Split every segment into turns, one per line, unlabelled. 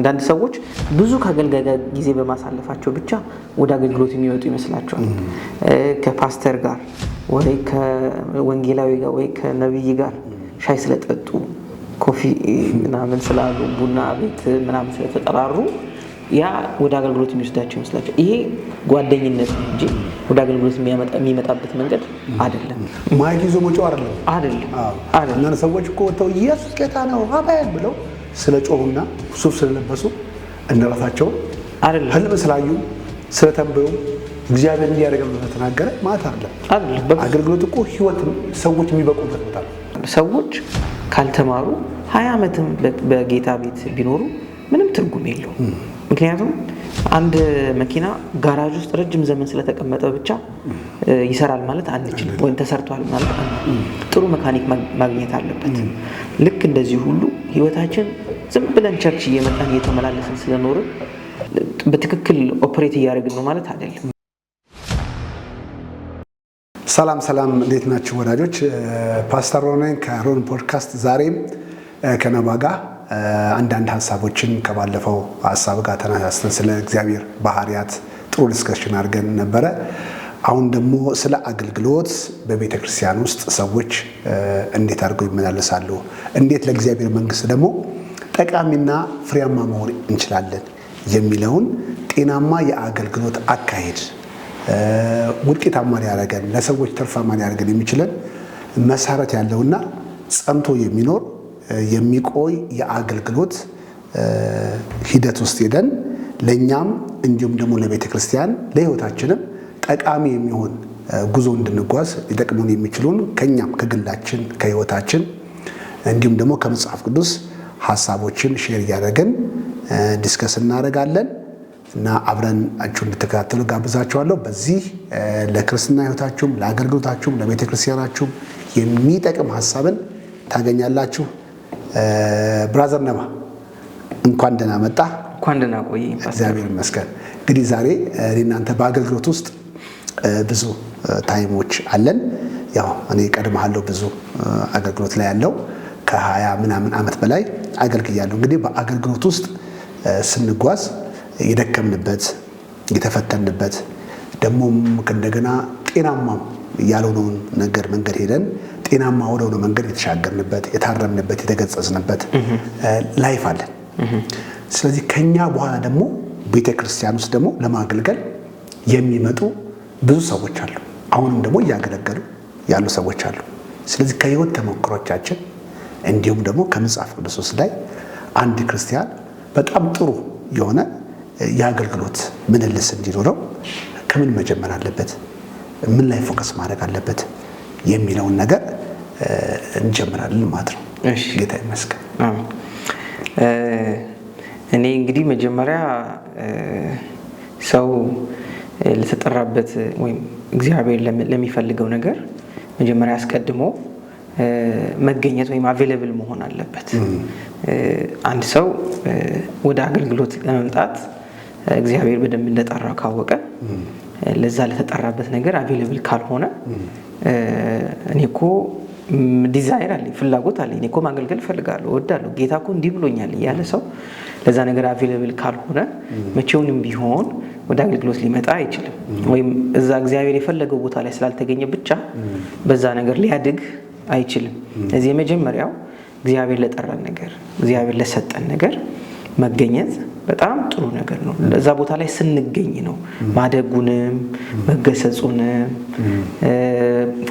አንዳንድ ሰዎች ብዙ ከአገልጋይ ጋር ጊዜ በማሳለፋቸው ብቻ ወደ አገልግሎት የሚወጡ ይመስላቸዋል። ከፓስተር ጋር ወይ ከወንጌላዊ ጋር ወይ ከነብይ ጋር ሻይ ስለጠጡ ኮፊ ምናምን ስላሉ ቡና ቤት ምናምን ስለተጠራሩ ያ ወደ አገልግሎት የሚወስዳቸው ይመስላቸው። ይሄ ጓደኝነት እንጂ ወደ አገልግሎት የሚመጣበት መንገድ አይደለም።
ማይክ ይዞ መጮህ አይደለም። አንዳንድ ሰዎች እኮ ወጥተው ኢየሱስ ጌታ ነው አሜን ብለው ስለጮሁና ሱፍ ስለለበሱ እንደራሳቸው አይደለም ህልም ስላዩ ስለተንበዩ እግዚአብሔር እንዲያደርግ ተናገረ ማለት አይደለም። አገልግሎት እኮ ህይወት ሰዎች የሚበቁበት ቦታ ነው።
ሰዎች ካልተማሩ 20 ዓመትም በጌታ ቤት ቢኖሩ ምንም ትርጉም የለውም። ምክንያቱም አንድ መኪና ጋራጅ ውስጥ ረጅም ዘመን ስለተቀመጠ ብቻ ይሰራል ማለት አንችልም፣ ወይም ተሰርቷል ማለት አንችልም። ጥሩ መካኒክ ማግኘት አለበት። ልክ እንደዚህ ሁሉ ህይወታችን ዝም ብለን ቸርች እየመጣን እየተመላለስን ስለኖርን በትክክል ኦፕሬት እያደረግን ነው ማለት አይደለም።
ሰላም፣ እንዴት ናችሁ ወዳጆች? ፓስተር ሮነን ከሮን ፖድካስት ዛሬም ከነባ ጋር አንዳንድ ሀሳቦችን ከባለፈው ሀሳብ ጋር ተነሳስተን ስለ እግዚአብሔር ባህሪያት ጥሩ ዲስከሽን አድርገን ነበረ። አሁን ደግሞ ስለ አገልግሎት በቤተ ክርስቲያን ውስጥ ሰዎች እንዴት አድርገው ይመላለሳሉ፣ እንዴት ለእግዚአብሔር መንግስት ደግሞ ጠቃሚና ፍሬያማ መሆን እንችላለን የሚለውን ጤናማ የአገልግሎት አካሄድ ውጤታማ ሊያደርገን ለሰዎች ተርፋማ ሊያደርገን የሚችለን መሰረት ያለውና ጸንቶ የሚኖር የሚቆይ የአገልግሎት ሂደት ውስጥ ሄደን ለኛም እንዲሁም ደግሞ ለቤተ ክርስቲያን ለህይወታችንም ጠቃሚ የሚሆን ጉዞ እንድንጓዝ ሊጠቅሙን የሚችሉን ከኛም ከግላችን ከህይወታችን እንዲሁም ደግሞ ከመጽሐፍ ቅዱስ ሐሳቦችን ሼር እያደረግን ዲስከስ እናደርጋለን እና አብረን እንድትከታተሉ ጋብዛችኋለሁ። በዚህ ለክርስትና ህይወታችሁም ለአገልግሎታችሁም ለቤተ ክርስቲያናችሁም የሚጠቅም ሐሳብን ታገኛላችሁ። ብራዘር ነባ እንኳን ደህና መጣ።
እንኳን ደህና ቆይ።
እግዚአብሔር ይመስገን። እንግዲህ ዛሬ እናንተ በአገልግሎት ውስጥ ብዙ ታይሞች አለን። ያው እኔ ቀድመሃለሁ ብዙ አገልግሎት ላይ ያለው ከ20 ምናምን ዓመት በላይ አገልግያለሁ። እንግዲህ በአገልግሎት ውስጥ ስንጓዝ የደከምንበት የተፈተንበት ደግሞም እንደገና ጤናማም ያልሆነውን ነገር መንገድ ሄደን ጤናማ ወደሆነ መንገድ የተሻገርንበት የታረምንበት የተገጸጽንበት ላይፍ አለን። ስለዚህ ከኛ በኋላ ደግሞ ቤተክርስቲያን ውስጥ ደግሞ ለማገልገል የሚመጡ ብዙ ሰዎች አሉ። አሁንም ደግሞ እያገለገሉ ያሉ ሰዎች አሉ። ስለዚህ ከህይወት ተሞክሮቻችን እንዲሁም ደግሞ ከመጽሐፍ ቅዱስ ውስጥ ላይ አንድ ክርስቲያን በጣም ጥሩ የሆነ የአገልግሎት ምልልስ እንዲኖረው ከምን መጀመር አለበት፣ ምን ላይ ፎከስ ማድረግ አለበት የሚለውን ነገር እንጀምራለን ማለት ነው።
እሺ፣
ጌታ ይመስገን።
እኔ እንግዲህ መጀመሪያ ሰው ለተጠራበት ወይም እግዚአብሔር ለሚፈልገው ነገር መጀመሪያ አስቀድሞ መገኘት ወይም አቬሌብል መሆን አለበት። አንድ ሰው ወደ አገልግሎት ለመምጣት እግዚአብሔር በደንብ እንደጠራው ካወቀ ለዛ ለተጠራበት ነገር አቬሌብል ካልሆነ እኔ እኮ ዲዛይር አለኝ፣ ፍላጎት አለኝ፣ እኔ እኮ ማገልገል እፈልጋለሁ፣ እወዳለሁ፣ ጌታ እኮ እንዲህ ብሎኛል እያለ ሰው ለዛ ነገር አቬሌብል ካልሆነ መቼውንም ቢሆን ወደ አገልግሎት ሊመጣ አይችልም። ወይም እዛ እግዚአብሔር የፈለገው ቦታ ላይ ስላልተገኘ ብቻ በዛ ነገር ሊያድግ አይችልም። ስለዚህ የመጀመሪያው እግዚአብሔር ለጠራን ነገር እግዚአብሔር ለሰጠን ነገር መገኘት በጣም ጥሩ ነገር ነው። እዛ ቦታ ላይ ስንገኝ ነው ማደጉንም መገሰጹንም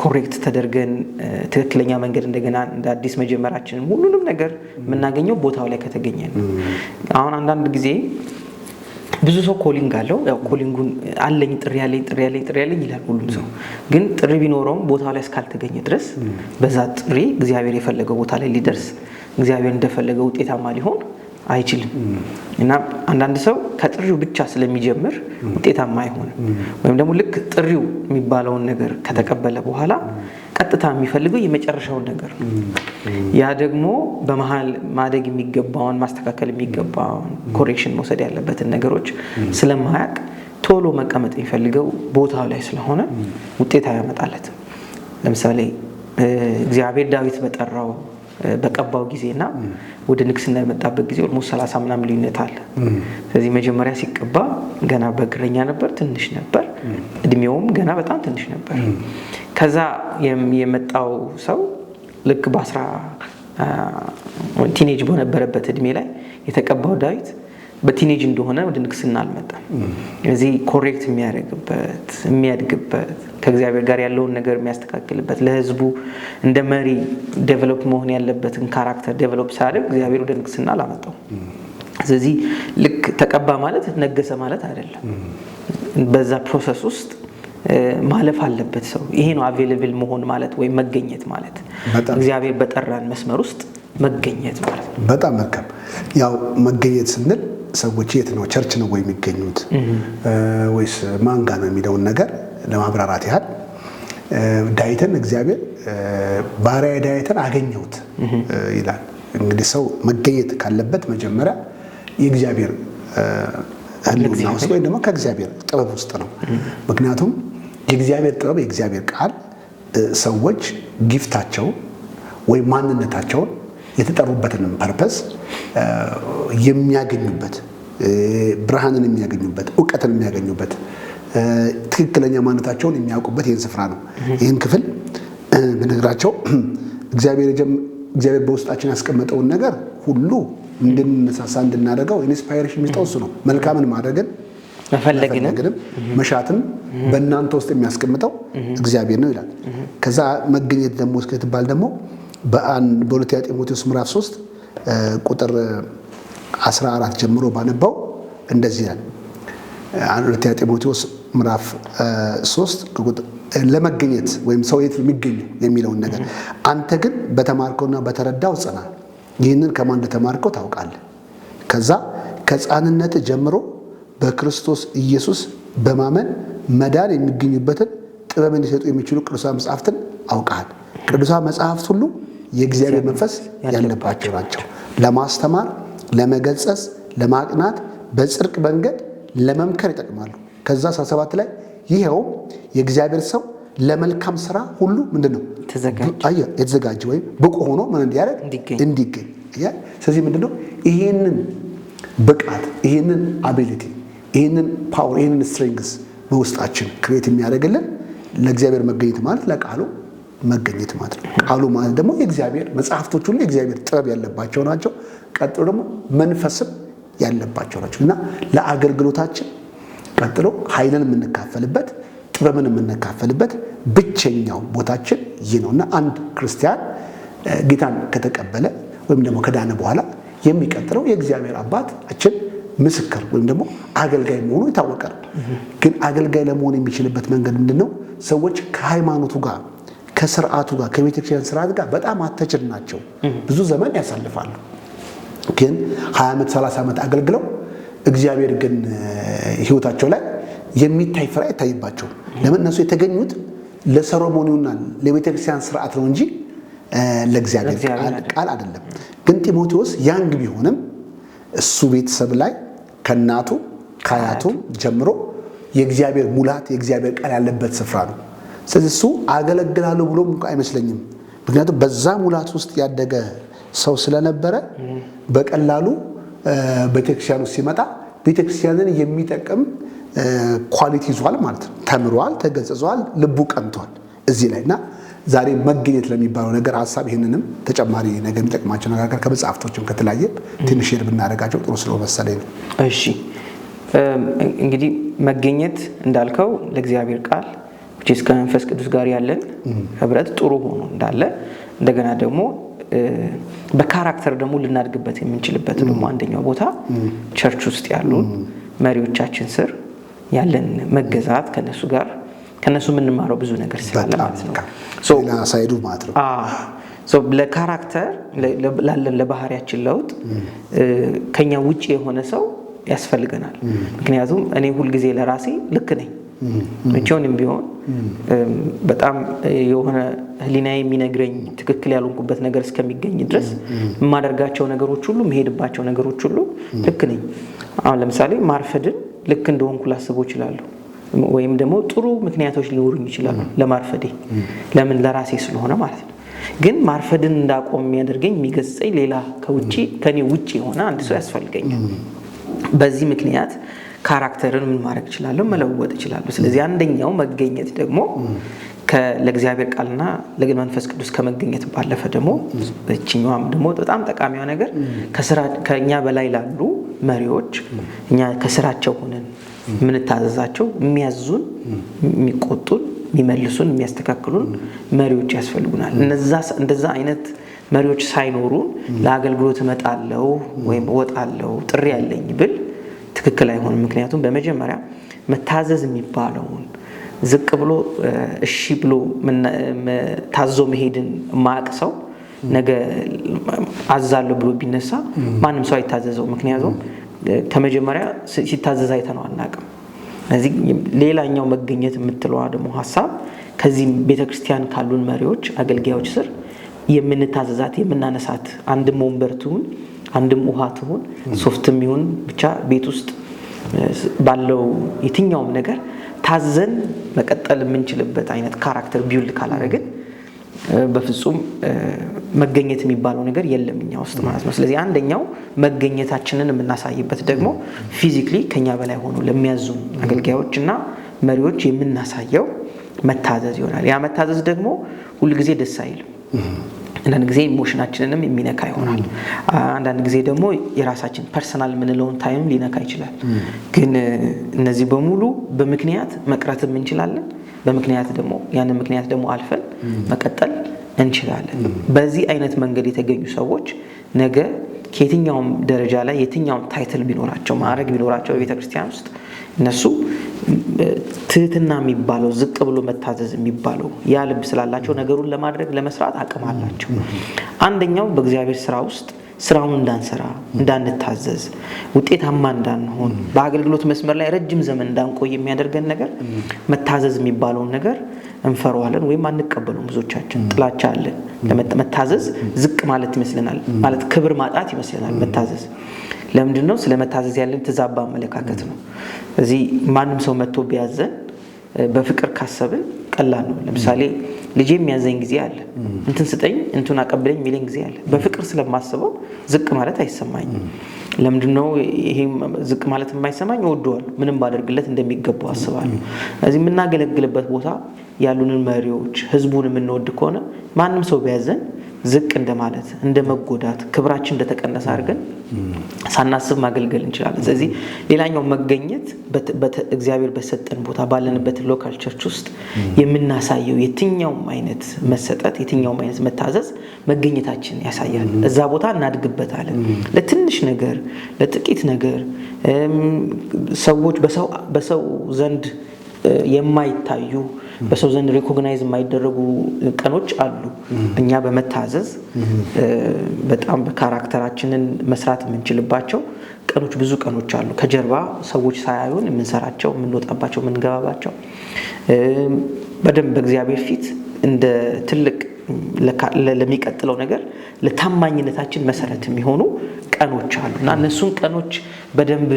ኮሬክት ተደርገን ትክክለኛ መንገድ እንደገና እንደ አዲስ መጀመራችንን ሁሉንም ነገር የምናገኘው ቦታው ላይ ከተገኘ ነው። አሁን አንዳንድ ጊዜ ብዙ ሰው ኮሊንግ አለው። ያው ኮሊንጉን አለኝ ጥሪ ያለኝ ይላል ሁሉም ሰው። ግን ጥሪ ቢኖረውም ቦታው ላይ እስካልተገኘ ድረስ በዛ ጥሪ እግዚአብሔር የፈለገው ቦታ ላይ ሊደርስ እግዚአብሔር እንደፈለገው ውጤታማ ሊሆን አይችልም። እና አንዳንድ ሰው ከጥሪው ብቻ ስለሚጀምር ውጤታማ አይሆንም። ወይም ደግሞ ልክ ጥሪው የሚባለውን ነገር ከተቀበለ በኋላ ቀጥታ የሚፈልገው የመጨረሻውን ነገር ነው። ያ ደግሞ በመሃል ማደግ የሚገባውን ማስተካከል የሚገባውን ኮሬክሽን መውሰድ ያለበትን ነገሮች ስለማያቅ ቶሎ መቀመጥ የሚፈልገው ቦታው ላይ ስለሆነ ውጤት አያመጣለትም። ለምሳሌ እግዚአብሔር ዳዊት በጠራው በቀባው ጊዜና ወደ ንግስና የመጣበት ጊዜ ኦልሞስት 30 ምናምን ልዩነት አለ። ስለዚህ መጀመሪያ ሲቀባ ገና በግረኛ ነበር፣ ትንሽ ነበር፣ እድሜውም ገና በጣም ትንሽ ነበር። ከዛ የመጣው ሰው ልክ ቲኔጅ በነበረበት እድሜ ላይ የተቀባው ዳዊት በቲኔጅ እንደሆነ ወደ ንግስና አልመጣም። ስለዚህ ኮሬክት የሚያደርግበት የሚያድግበት ከእግዚአብሔር ጋር ያለውን ነገር የሚያስተካክልበት ለህዝቡ እንደ መሪ ዴቨሎፕ መሆን ያለበትን ካራክተር ዴቨሎፕ ሳያደርግ እግዚአብሔር ወደ ንግስና አላመጣው። ስለዚህ ልክ ተቀባ ማለት ነገሰ ማለት አይደለም። በዛ ፕሮሰስ ውስጥ ማለፍ አለበት ሰው። ይሄ ነው አቬሌብል መሆን ማለት ወይም መገኘት ማለት፣ እግዚአብሔር በጠራን መስመር ውስጥ መገኘት ማለት ነው።
በጣም መልካም። ያው መገኘት ስንል ሰዎች የት ነው ቸርች ነው ወይ የሚገኙት ወይስ ማንጋ ነው የሚለውን ነገር ለማብራራት ያህል ዳዊትን እግዚአብሔር ባሪያ ዳዊትን አገኘሁት ይላል። እንግዲህ ሰው መገኘት ካለበት መጀመሪያ የእግዚአብሔር ህልውና ውስጥ ወይ ደግሞ ከእግዚአብሔር ጥበብ ውስጥ ነው። ምክንያቱም የእግዚአብሔር ጥበብ የእግዚአብሔር ቃል ሰዎች ጊፍታቸው ወይ ማንነታቸውን የተጠሩበትን ፐርፐስ የሚያገኙበት፣ ብርሃንን የሚያገኙበት፣ እውቀትን የሚያገኙበት፣ ትክክለኛ ማንነታቸውን የሚያውቁበት ይህን ስፍራ ነው። ይህን ክፍል ብነግራቸው እግዚአብሔር በውስጣችን ያስቀመጠውን ነገር ሁሉ እንድንነሳሳ እንድናደርገው ኢንስፓይሬሽን የሚሰጠው እሱ ነው። መልካምን ማድረግን መፈለግንም መሻትን በእናንተ ውስጥ የሚያስቀምጠው እግዚአብሔር ነው ይላል። ከዛ መገኘት ደግሞ እስከትባል ደግሞ በሁለተኛ ጢሞቴዎስ ምዕራፍ 3 ቁጥር 14 ጀምሮ ባነባው እንደዚህ ይላል። ሁለተኛ ጢሞቴዎስ ምዕራፍ 3 ለመገኘት ወይም ሰው የት የሚገኙ የሚለውን ነገር አንተ ግን በተማርከውና በተረዳው ጽና፣ ይህንን ከማን እንደተማርከው ታውቃለህ። ከዛ ከሕፃንነት ጀምሮ በክርስቶስ ኢየሱስ በማመን መዳን የሚገኙበትን ጥበብን ሊሰጡ የሚችሉ ቅዱሳን መጻሕፍትን አውቀሃል። ቅዱሳን መጻሕፍት ሁሉ የእግዚአብሔር መንፈስ ያለባቸው ናቸው፣ ለማስተማር፣ ለመገሰጽ፣ ለማቅናት፣ በጽድቅ መንገድ ለመምከር ይጠቅማሉ። ከዛ 17 ላይ ይሄውም የእግዚአብሔር ሰው ለመልካም ስራ ሁሉ ምንድነው የተዘጋጀ ወይም ብቁ ሆኖ ምን እንዲያደርግ እንዲገኝ። ስለዚህ ምንድነው ይሄንን ብቃት፣ ይሄንን አቢሊቲ፣ ይሄንን ፓወር፣ ይሄንን ስትሬንግስ በውስጣችን ክሬት የሚያደርግልን ለእግዚአብሔር መገኘት ማለት ለቃሉ መገኘት ማለት ነው። ቃሉ ማለት ደግሞ የእግዚአብሔር መጽሐፍቶች ሁሉ የእግዚአብሔር ጥበብ ያለባቸው ናቸው። ቀጥሎ ደግሞ መንፈስም ያለባቸው ናቸው እና ለአገልግሎታችን ቀጥሎ ኃይልን የምንካፈልበት ጥበብን የምንካፈልበት ብቸኛው ቦታችን ይህ ነውና አንድ ክርስቲያን ጌታን ከተቀበለ ወይም ደግሞ ከዳነ በኋላ የሚቀጥለው የእግዚአብሔር አባታችን ምስክር ወይም ደግሞ አገልጋይ መሆኑ የታወቀ ነው። ግን አገልጋይ ለመሆን የሚችልበት መንገድ ምንድነው? ሰዎች ከሃይማኖቱ ጋር ከስርዓቱ ጋር ከቤተክርስቲያን ስርዓት ጋር በጣም አተችር ናቸው። ብዙ ዘመን ያሳልፋሉ። ግን 20 ዓመት 30 ዓመት አገልግለው እግዚአብሔር ግን ህይወታቸው ላይ የሚታይ ፍሬ አይታይባቸውም። ለምን? እነሱ የተገኙት ለሰሎሞኒውና ለቤተክርስቲያን ስርዓት ነው እንጂ ለእግዚአብሔር ቃል አይደለም። ግን ጢሞቴዎስ ያንግ ቢሆንም እሱ ቤተሰብ ላይ ከናቱ ከአያቱ ጀምሮ የእግዚአብሔር ሙላት የእግዚአብሔር ቃል ያለበት ስፍራ ነው። ስለዚህ እሱ አገለግላለሁ ብሎም አይመስለኝም። ምክንያቱም በዛ ሙላት ውስጥ ያደገ ሰው ስለነበረ በቀላሉ ቤተክርስቲያኑ ሲመጣ ቤተክርስቲያንን የሚጠቅም ኳሊቲ ይዟል ማለት ነው። ተምሯል፣ ተገጽጿል፣ ልቡ ቀንቷል እዚህ ላይና ዛሬ መገኘት ለሚባለው ነገር ሐሳብ ይሄንንም ተጨማሪ ነገር የሚጠቅማቸው ነገር ከመጽሐፍቶችም ከተለያየ ትንሽ ሄድ ብናደርጋቸው ጥሩ ስለሆነ መሰለኝ ነው።
እሺ እንግዲህ መገኘት እንዳልከው ለእግዚአብሔር ቃል ወይስ ከመንፈስ ቅዱስ ጋር ያለን ህብረት ጥሩ ሆኖ እንዳለ እንደገና ደግሞ በካራክተር ደግሞ ልናድግበት የምንችልበት ደግሞ አንደኛው ቦታ ቸርች ውስጥ ያሉ መሪዎቻችን ስር ያለን መገዛት ከነሱ የምንማረው ብዙ ነገር ስላለ ማለት ነው።
ሌላ ሳይዱ ማለት ነው።
ለካራክተር ላለን ለባህሪያችን ለውጥ ከኛ ውጪ የሆነ ሰው ያስፈልገናል። ምክንያቱም እኔ ሁልጊዜ ለራሴ ልክ ነኝ መቼውንም ቢሆን በጣም የሆነ ህሊና የሚነግረኝ ትክክል ያልሆንኩበት ነገር እስከሚገኝ ድረስ የማደርጋቸው ነገሮች ሁሉ መሄድባቸው ነገሮች ሁሉ ልክ ነኝ። አሁን ለምሳሌ ማርፈድን ልክ እንደሆንኩ ላስበው እችላለሁ፣ ወይም ደግሞ ጥሩ ምክንያቶች ሊኖሩኝ ይችላሉ ለማርፈዴ። ለምን? ለራሴ ስለሆነ ማለት ነው። ግን ማርፈድን እንዳቆም የሚያደርገኝ የሚገስጸኝ ሌላ ከኔ ውጪ የሆነ አንድ ሰው ያስፈልገኛል። በዚህ ምክንያት ካራክተርን ምን ማድረግ እችላለሁ? መለወጥ እችላለሁ። ስለዚህ አንደኛው መገኘት ደግሞ ለእግዚአብሔር ቃልና ለመንፈስ ቅዱስ ከመገኘት ባለፈ ደግሞ እቺኛዋም ደግሞ በጣም ጠቃሚዋ ነገር ከኛ በላይ ላሉ መሪዎች እኛ ከስራቸው ሆነን የምንታዘዛቸው የሚያዙን፣ የሚቆጡን፣ የሚመልሱን፣ የሚያስተካክሉን መሪዎች ያስፈልጉናል። እንደዛ አይነት መሪዎች ሳይኖሩን ለአገልግሎት እመጣለሁ ወይም እወጣለሁ ጥሪ ያለኝ ብል ትክክል አይሆንም። ምክንያቱም በመጀመሪያ መታዘዝ የሚባለውን ዝቅ ብሎ እሺ ብሎ ታዞ መሄድን ማያውቅ ሰው ነገ አዛለሁ ብሎ ቢነሳ ማንም ሰው አይታዘዘው። ምክንያቱም ከመጀመሪያ ሲታዘዝ አይተነው አናውቅም። ስለዚህ ሌላኛው መገኘት የምትለዋ ደግሞ ሀሳብ ከዚህ ቤተክርስቲያን ካሉን መሪዎች አገልጋዮች ስር የምንታዘዛት የምናነሳት አንድም ወንበር ትሁን አንድም ውሃ ትሁን ሶፍትም ይሁን ብቻ ቤት ውስጥ ባለው የትኛውም ነገር ታዘን መቀጠል የምንችልበት አይነት ካራክተር ቢውልድ ካላደረግን በፍጹም መገኘት የሚባለው ነገር የለም እኛ ውስጥ ማለት ነው። ስለዚህ አንደኛው መገኘታችንን የምናሳይበት ደግሞ ፊዚካሊ ከኛ በላይ ሆኖ ለሚያዙን አገልጋዮችና መሪዎች የምናሳየው መታዘዝ ይሆናል። ያ መታዘዝ ደግሞ ሁሉ ጊዜ ደስ አይልም። አንዳንድ ጊዜ ኢሞሽናችንንም የሚነካ ይሆናል። አንዳንድ ጊዜ ደግሞ የራሳችን ፐርሰናል የምንለውን ታይም ሊነካ ይችላል። ግን እነዚህ በሙሉ በምክንያት መቅረትም እንችላለን። በምክንያት ደግሞ ያንን ምክንያት ደግሞ አልፈን መቀጠል እንችላለን። በዚህ አይነት መንገድ የተገኙ ሰዎች ነገ ከየትኛውም ደረጃ ላይ የትኛውም ታይትል ቢኖራቸው ማዕረግ ቢኖራቸው በቤተክርስቲያን ውስጥ እነሱ ትህትና የሚባለው ዝቅ ብሎ መታዘዝ የሚባለው ያ ልብ ስላላቸው ነገሩን ለማድረግ ለመስራት አቅም አላቸው። አንደኛው በእግዚአብሔር ስራ ውስጥ ስራውን እንዳንሰራ እንዳንታዘዝ ውጤታማ እንዳንሆን በአገልግሎት መስመር ላይ ረጅም ዘመን እንዳንቆይ የሚያደርገን ነገር መታዘዝ የሚባለውን ነገር እንፈራዋለን ወይም አንቀበሉም። ብዙዎቻችን ጥላቻ አለን። ለመታዘዝ ዝቅ ማለት ይመስለናል፣ ማለት ክብር ማጣት ይመስለናል። መታዘዝ ለምንድነው? ስለ መታዘዝ ያለን ተዛባ አመለካከት ነው። እዚህ ማንም ሰው መጥቶ ቢያዘን በፍቅር ካሰብን ቀላል ነው። ለምሳሌ ልጄ የሚያዘኝ ጊዜ አለ፣ እንትን ስጠኝ እንትን አቀብለኝ የሚለኝ ጊዜ አለ። በፍቅር ስለማስበው ዝቅ ማለት አይሰማኝም። ለምንድነው ይሄ ዝቅ ማለት የማይሰማኝ? እወደዋለሁ፣ ምንም ባደርግለት እንደሚገባው አስባለሁ። ስለዚህ የምናገለግልበት ቦታ ያሉንን መሪዎች ህዝቡን የምንወድ ከሆነ ማንም ሰው ቢያዘን ዝቅ እንደማለት እንደመጎዳት ክብራችን እንደተቀነሰ አድርገን ሳናስብ ማገልገል እንችላለን። ስለዚህ ሌላኛው መገኘት እግዚአብሔር በሰጠን ቦታ ባለንበት ሎካል ቸርች ውስጥ የምናሳየው የትኛውም አይነት መሰጠት የትኛውም አይነት መታዘዝ መገኘታችን ያሳያል። እዛ ቦታ እናድግበታለን። ለትንሽ ነገር ለጥቂት ነገር ሰዎች በሰው ዘንድ የማይታዩ በሰው ዘንድ ሪኮግናይዝ የማይደረጉ ቀኖች አሉ። እኛ በመታዘዝ በጣም በካራክተራችንን መስራት የምንችልባቸው ቀኖች ብዙ ቀኖች አሉ። ከጀርባ ሰዎች ሳያዩን የምንሰራቸው የምንወጣባቸው የምንገባባቸው በደንብ በእግዚአብሔር ፊት እንደ ትልቅ ለሚቀጥለው ነገር ለታማኝነታችን መሰረት የሚሆኑ ቀኖች አሉ እና እነሱን ቀኖች በደንብ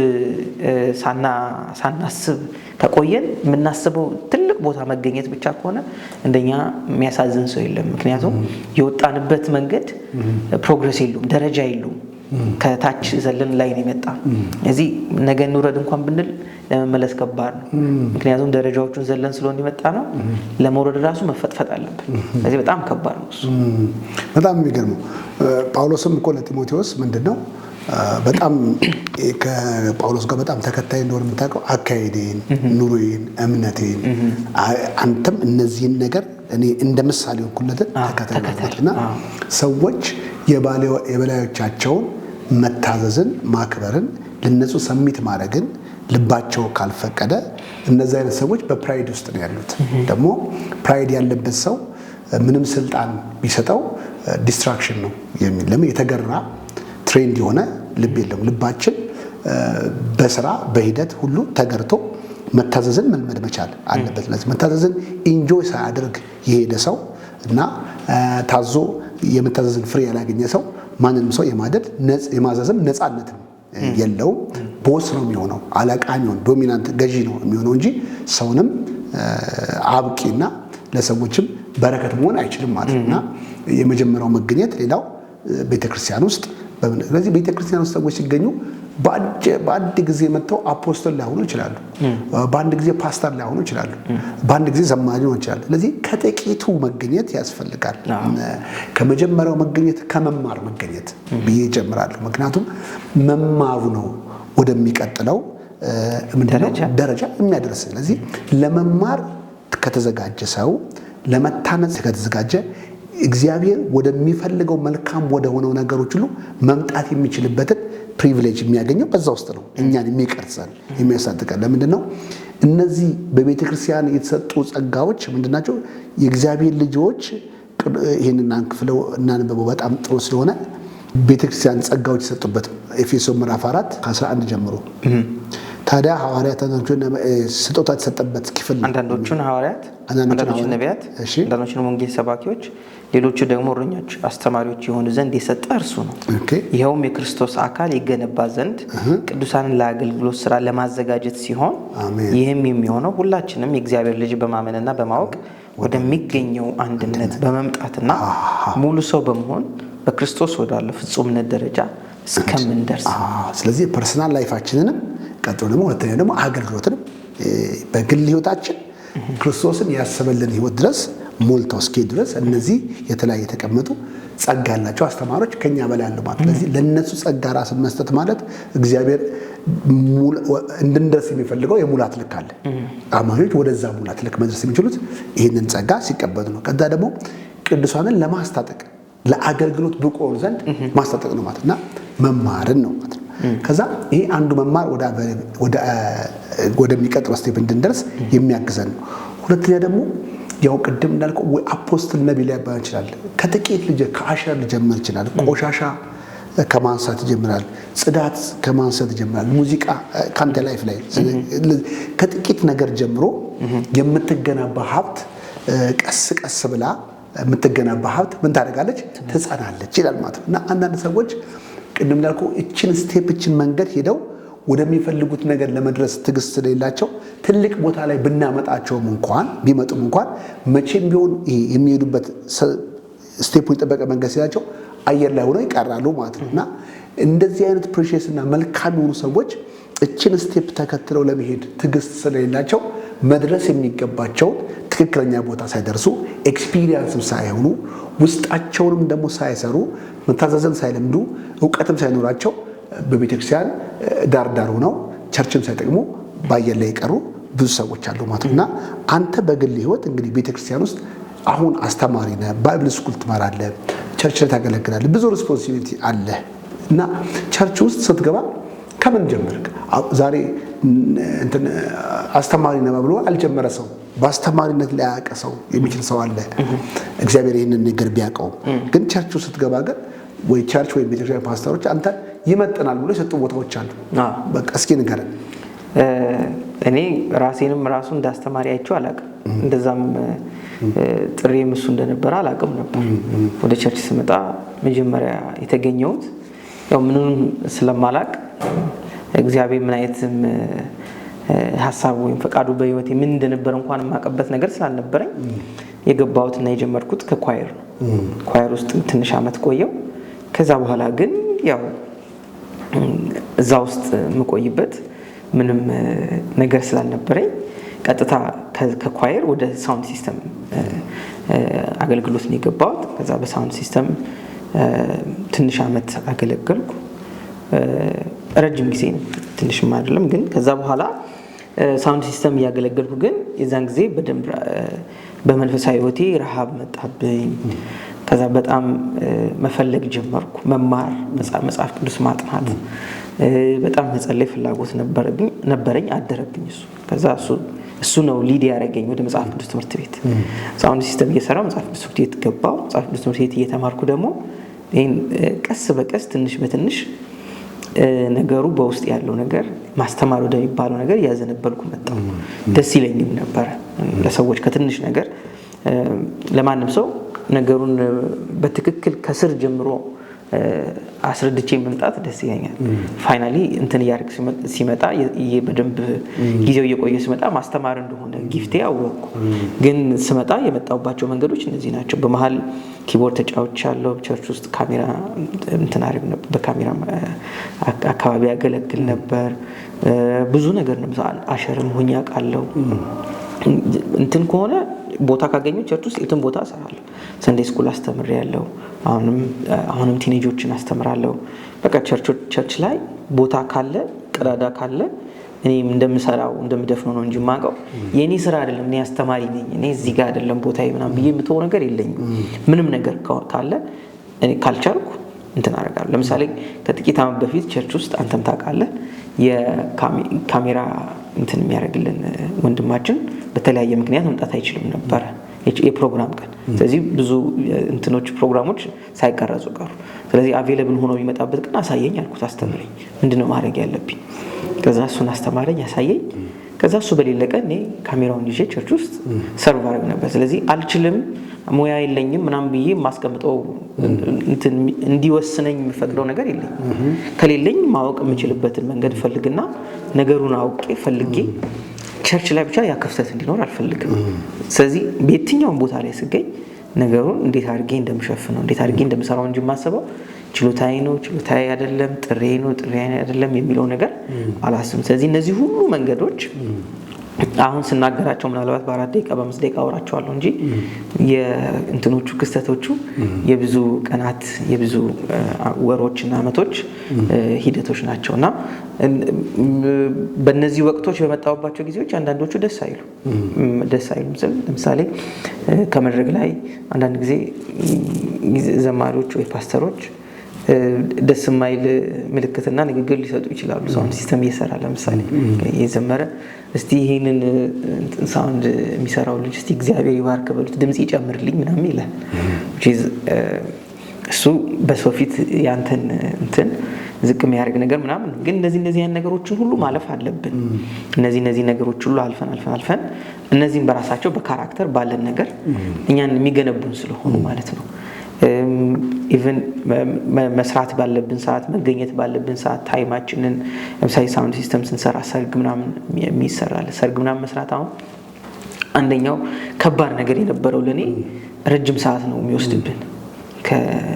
ሳናስብ ከቆየን የምናስበው ትልቅ ቦታ መገኘት ብቻ ከሆነ እንደኛ የሚያሳዝን ሰው የለም። ምክንያቱም የወጣንበት መንገድ ፕሮግረስ የለውም፣ ደረጃ የለውም። ከታች ዘለን ላይ ነው የመጣ። እዚህ ነገ እንውረድ እንኳን ብንል ለመመለስ ከባድ ነው። ምክንያቱም ደረጃዎቹን ዘለን ስለሆነ የመጣ ነው። ለመውረድ ራሱ መፈጥፈጥ አለብን። ስለዚህ በጣም ከባድ ነው እሱ።
በጣም የሚገርመው ጳውሎስም እኮ ለጢሞቴዎስ ምንድነው በጣም ከጳውሎስ ጋር በጣም ተከታይ እንደሆነ የምታውቀው አካሄዴን፣ ኑሮዬን፣ እምነቴን አንተም እነዚህን ነገር እኔ እንደ ምሳሌ ወኩለትን ተከታተልና ሰዎች የበላዮቻቸውን መታዘዝን ማክበርን ለነሱ ሰሚት ማድረግን ልባቸው ካልፈቀደ እነዚህ አይነት ሰዎች በፕራይድ ውስጥ ነው ያሉት። ደግሞ ፕራይድ ያለበት ሰው ምንም ስልጣን ቢሰጠው ዲስትራክሽን ነው የሚል ለምን የተገራ ትሬንድ የሆነ ልብ የለም። ልባችን በስራ በሂደት ሁሉ ተገርቶ መታዘዝን መልመድ መቻል አለበት። ስለዚህ መታዘዝን ኢንጆይ ሳያደርግ የሄደ ሰው እና ታዞ የመታዘዝን ፍሬ ያላገኘ ሰው ማንንም ሰው የማዘዝም ነፃነት የለውም። ቦስ ነው የሚሆነው፣ አለቃ የሚሆን ዶሚናንት ገዢ ነው የሚሆነው እንጂ ሰውንም አብቂና ለሰዎችም በረከት መሆን አይችልም ማለት ነውና የመጀመሪያው መገኘት ሌላው ቤተክርስቲያን ውስጥ ስለዚህ ቤተክርስቲያን ውስጥ ሰዎች ሲገኙ በአንድ ጊዜ መጥተው አፖስቶል ሊሆኑ ይችላሉ፣ በአንድ ጊዜ ፓስተር ሊሆኑ ይችላሉ፣ በአንድ ጊዜ ዘማሪ ሊሆኑ ይችላሉ። ስለዚህ ከጥቂቱ መገኘት ያስፈልጋል። ከመጀመሪያው መገኘት ከመማር መገኘት ብዬ እጀምራለሁ። ምክንያቱም መማሩ ነው ወደሚቀጥለው ምንድነው ደረጃ የሚያደርስ። ስለዚህ ለመማር ከተዘጋጀ ሰው ለመታነጽ ከተዘጋጀ እግዚአብሔር ወደሚፈልገው መልካም ወደ ሆነው ነገሮች ሁሉ መምጣት የሚችልበትን ፕሪቪሌጅ የሚያገኘው በዛ ውስጥ ነው። እኛን የሚቀርጸን የሚያሳድቀን ለምንድን ነው? እነዚህ በቤተ ክርስቲያን የተሰጡ ጸጋዎች ምንድናቸው? የእግዚአብሔር ልጆች ይህንን አንክፍለው እናንበበው በጣም ጥሩ ስለሆነ ቤተ ክርስቲያን ጸጋዎች የተሰጡበት ኤፌሶን ምዕራፍ 4 ከ11 ጀምሮ ታዲያ ሐዋርያት ስጦታ የተሰጠበት ክፍል
አንዳንዶቹን ሐዋርያት፣ አንዳንዶቹን ነቢያት፣ አንዳንዶቹን ወንጌል ሰባኪዎች፣ ሌሎቹ ደግሞ እረኞች፣ አስተማሪዎች የሆኑ ዘንድ የሰጠ እርሱ ነው። ይኸውም የክርስቶስ አካል ይገነባ ዘንድ ቅዱሳንን ለአገልግሎት ስራ ለማዘጋጀት ሲሆን ይህም የሚሆነው ሁላችንም የእግዚአብሔር ልጅ በማመንና በማወቅ ወደሚገኘው አንድነት በመምጣትና ሙሉ ሰው በመሆን በክርስቶስ ወዳለው ፍጹምነት ደረጃ እስከምንደርስ።
ስለዚህ ፐርሰናል ላይፋችንንም ቀጥሎ ደግሞ ሁለተኛ ደግሞ አገልግሎትንም በግል ህይወታችን ክርስቶስን ያሰበልን ህይወት ድረስ ሞልተው እስኪ ድረስ እነዚህ የተለያየ የተቀመጡ ጸጋ ያላቸው አስተማሪዎች ከኛ በላይ ያለው ማለት። ስለዚህ ለነሱ ጸጋ ራስን መስጠት ማለት እግዚአብሔር እንድንደርስ የሚፈልገው የሙላት ልክ አለ። አማኞች ወደዛ ሙላት ልክ መድረስ የሚችሉት ይህንን ጸጋ ሲቀበሉ ነው። ከዛ ደግሞ ቅዱሳንን ለማስታጠቅ ለአገልግሎት ብቁ ሆኑ ዘንድ ማስታጠቅ ነው ማለት እና መማርን ነው ማለት ነው። ከዛ ይሄ አንዱ መማር ወደሚቀጥለው ስቴፕ እንድንደርስ የሚያግዘን ነው። ሁለተኛ ደግሞ ያው ቅድም እንዳልከው ወይ አፖስትል ነብይ ላይ ባይሆን ይችላል። ከጥቂት ልጅ ከአሸር ሊጀምር ይችላል። ቆሻሻ ከማንሳት ይጀምራል። ጽዳት ከማንሳት ይጀምራል። ሙዚቃ ካንተ ላይፍ ላይ ከጥቂት ነገር ጀምሮ የምትገነባ ሀብት ቀስ ቀስ ብላ የምትገነባ ሀብት ምን ታደርጋለች? ትጸናለች ይላል ማለት ነው። እና አንዳንድ ሰዎች ቅድም እንዳልከው እችን ስቴፕ እችን መንገድ ሄደው ወደሚፈልጉት ነገር ለመድረስ ትግስት ስለሌላቸው ትልቅ ቦታ ላይ ብናመጣቸውም እንኳን ቢመጡም እንኳን መቼም ቢሆን የሚሄዱበት ስቴፑ የጠበቀ መንገድ ሲላቸው አየር ላይ ሆነው ይቀራሉ ማለት ነው። እና እንደዚህ አይነት ፕሬሺየስ እና መልካም የሆኑ ሰዎች እችን ስቴፕ ተከትለው ለመሄድ ትግስት ስለሌላቸው መድረስ የሚገባቸውን ትክክለኛ ቦታ ሳይደርሱ ኤክስፒሪየንስም ሳይሆኑ ውስጣቸውንም ደግሞ ሳይሰሩ መታዘዝን ሳይለምዱ እውቀትም ሳይኖራቸው በቤተክርስቲያን ዳር ሆነው ቸርችም ሳይጠቅሙ ባየር ላይ የቀሩ ብዙ ሰዎች አሉ ማለት ነው። እና አንተ በግል ህይወት እንግዲህ ቤተክርስቲያን ውስጥ አሁን አስተማሪ ነህ፣ ባይብል ስኩል ትመራለህ፣ ቸርች ላይ ታገለግላለህ፣ ብዙ ሪስፖንሲቢሊቲ አለ። እና ቸርች ውስጥ ስትገባ ከምን ጀመርክ? ዛሬ እንትን አስተማሪ ነህ ብሎ አልጀመረ ሰው በአስተማሪነት ላይ ያቀ ሰው የሚችል ሰው አለ። እግዚአብሔር ይህንን ነገር ቢያውቀው ግን ቸርች ውስጥ ስትገባ ግን ወይ ቸርች ወይ ቤተክርስቲያን ፓስተሮች አንተ ይመጥናል ብሎ የሰጡ ቦታዎች አሉ። በቃ እስኪ ንገረን።
እኔ ራሴንም ራሱ እንዳስተማሪ አይቼው አላውቅም። እንደዛም ጥሪም እሱ እንደነበረ አላውቅም ነበር። ወደ ቸርች ስመጣ መጀመሪያ የተገኘሁት ያው ምንም ስለማላውቅ እግዚአብሔር ምን አይነትም ሐሳቡ ወይም ፈቃዱ በህይወቴ ምን እንደነበረ እንኳን የማውቅበት ነገር ስላልነበረኝ የገባሁትና የጀመርኩት ከኳየር ነው። ኳየር ውስጥ ትንሽ ዓመት ቆየው። ከዛ በኋላ ግን ያው እዛ ውስጥ የምቆይበት ምንም ነገር ስላልነበረኝ ቀጥታ ከኳየር ወደ ሳውንድ ሲስተም አገልግሎት ነው የገባሁት። ከዛ በሳውንድ ሲስተም ትንሽ ዓመት አገለገልኩ። ረጅም ጊዜ ነው፣ ትንሽም አይደለም። ግን ከዛ በኋላ ሳውንድ ሲስተም እያገለገልኩ ግን የዛን ጊዜ በደንብ በመንፈሳዊ ህይወቴ ረሃብ መጣብኝ። ከዛ በጣም መፈለግ ጀመርኩ፣ መማር፣ መጽሐፍ ቅዱስ ማጥናት፣ በጣም መጸለይ ፍላጎት ነበረኝ፣ አደረብኝ እሱ። ከዛ እሱ ነው ሊድ ያደረገኝ ወደ መጽሐፍ ቅዱስ ትምህርት ቤት። ሳውንድ ሲስተም እየሰራሁ መጽሐፍ ቅዱስ ትምህርት ቤት ገባሁ። መጽሐፍ ቅዱስ ትምህርት ቤት እየተማርኩ ደግሞ ይሄን ቀስ በቀስ ትንሽ በትንሽ ነገሩ በውስጥ ያለው ነገር ማስተማር ወደሚባለው ነገር ያዘነበልኩ መጣሁ። ደስ ይለኝም ነበር ለሰዎች ከትንሽ ነገር ለማንም ሰው ነገሩን በትክክል ከስር ጀምሮ አስረድቼ መምጣት ደስ ይለኛል። ፋይናሊ እንትን ያርክ ሲመጣ በደንብ ጊዜው እየቆየ ሲመጣ ማስተማር እንደሆነ ጊፍቴ አወቅኩ። ግን ስመጣ የመጣሁባቸው መንገዶች እነዚህ ናቸው። በመሃል ኪቦርድ ተጫውቻለሁ። ቸርች ውስጥ ካሜራ እንትን አሪፍ ነበር። በካሜራ አካባቢ ያገለግል ነበር። ብዙ ነገር ነው። አሸርም ሆኜ አውቃለሁ። እንትን ከሆነ ቦታ ካገኘሁ ቸርች ውስጥ የትም ቦታ እሰራለሁ። ሰንዴይ ስኩል አስተምሬያለሁ። አሁንም ቲኔጆችን አስተምራለሁ። በቃ ቸርች ላይ ቦታ ካለ ቀዳዳ ካለ እኔ እንደምሰራው እንደምደፍነው ነው እንጂ የማውቀው የኔ ስራ አይደለም። እኔ አስተማሪ ነኝ። እኔ እዚህ ጋር አይደለም ቦታዬ ምናምን ብዬ የምተው ነገር የለኝም። ምንም ነገር ካለ እኔ ካልቻልኩ እንትን አደርጋለሁ። ለምሳሌ ከጥቂት ዓመት በፊት ቸርች ውስጥ አንተም ታውቃለህ የካሜራ እንትን የሚያደርግልን ወንድማችን በተለያየ ምክንያት መምጣት አይችልም ነበረ የፕሮግራም ቀን። ስለዚህ ብዙ እንትኖች ፕሮግራሞች ሳይቀረጹ ቀሩ። ስለዚህ አቬለብል ሆኖ የሚመጣበት ቀን አሳየኝ አልኩት። አስተምረኝ፣ ምንድነው ማድረግ ያለብኝ? ከዛ እሱን አስተማረኝ፣ አሳየኝ። ከዛ እሱ በሌለ ቀን እኔ ካሜራውን ይዤ ቸርች ውስጥ ሰርቭ አደረግ ነበር። ስለዚህ አልችልም፣ ሙያ የለኝም ምናምን ብዬ የማስቀምጠው እንዲወስነኝ የምፈቅደው ነገር የለኝም። ከሌለኝ ማወቅ የምችልበትን መንገድ ፈልግና ነገሩን አውቄ ፈልጌ ቸርች ላይ ብቻ ያ ክፍተት እንዲኖር አልፈልግም። ስለዚህ በየትኛውም ቦታ ላይ ስገኝ ነገሩን እንዴት አድርጌ እንደምሸፍነው እንዴት አድርጌ እንደምሰራው እንጂ የማስበው ችሎታዬ ነው ችሎታዬ አይደለም፣ ጥሬ ነው ጥሬ አይደለም የሚለው ነገር አላስብም። ስለዚህ እነዚህ ሁሉ መንገዶች አሁን ስናገራቸው ምናልባት በ4 ደቂቃ በ5 ደቂቃ አወራቸዋለሁ እንጂ የእንትኖቹ ክስተቶቹ የብዙ ቀናት የብዙ ወሮችና ዓመቶች ሂደቶች ናቸውና በእነዚህ ወቅቶች በመጣሁባቸው ጊዜዎች አንዳንዶቹ ደስ አይሉም። ለምሳሌ ከመድረክ ላይ አንዳንድ ጊዜ ዘማሪዎች ወይ ፓስተሮች ደስ የማይል ምልክትና ንግግር ሊሰጡ ይችላሉ። ሳውንድ ሲስተም እየሰራ ለምሳሌ እየዘመረ እስቲ ይሄንን ሳውንድ የሚሰራው ልጅ እስቲ እግዚአብሔር ይባርክ በሉት ድምጽ ይጨምርልኝ ምናምን ይላል። እሱ በሰው ፊት ያንተን እንትን ዝቅ የሚያደርግ ነገር ምናምን። ግን እነዚህ ያን ነገሮችን ሁሉ ማለፍ አለብን። እነዚህ ነገሮች ሁሉ አልፈን እነዚህም በራሳቸው በካራክተር ባለን ነገር እኛን የሚገነቡን ስለሆኑ ማለት ነው። ኢቭን መስራት ባለብን ሰዓት መገኘት ባለብን ሰዓት ታይማችንን ለምሳሌ ሳውንድ ሲስተም ስንሰራ ሰርግ ምናምን የሚሰራል። ሰርግ ምናምን መስራት አሁን አንደኛው ከባድ ነገር የነበረው ለኔ ረጅም ሰዓት ነው የሚወስድብን።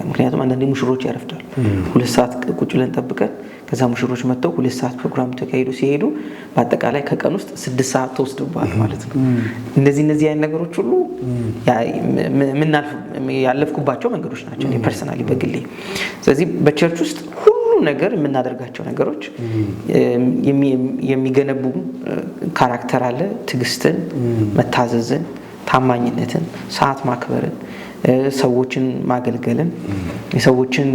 ምክንያቱም አንዳንዴ ሙሽሮች ያረፍዳሉ። 2 ሰዓት ቁጭ ብለን ጠብቀን ከዛ ሙሽሮች መጥተው 2 ሰዓት ፕሮግራም ተካሂዶ ሲሄዱ በአጠቃላይ ከቀን ውስጥ 6 ሰዓት ተወስዶባል ማለት ነው። እነዚህ አይነት ነገሮች ሁሉ ያለፍኩባቸው መንገዶች ናቸው እኔ ፐርሰናሊ በግሌ። ስለዚህ በቸርች ውስጥ ሁሉ ነገር የምናደርጋቸው ነገሮች የሚገነቡ ካራክተር አለ። ትዕግስትን፣ መታዘዝን፣ ታማኝነትን፣ ሰዓት ማክበርን፣ ሰዎችን ማገልገልን፣ የሰዎችን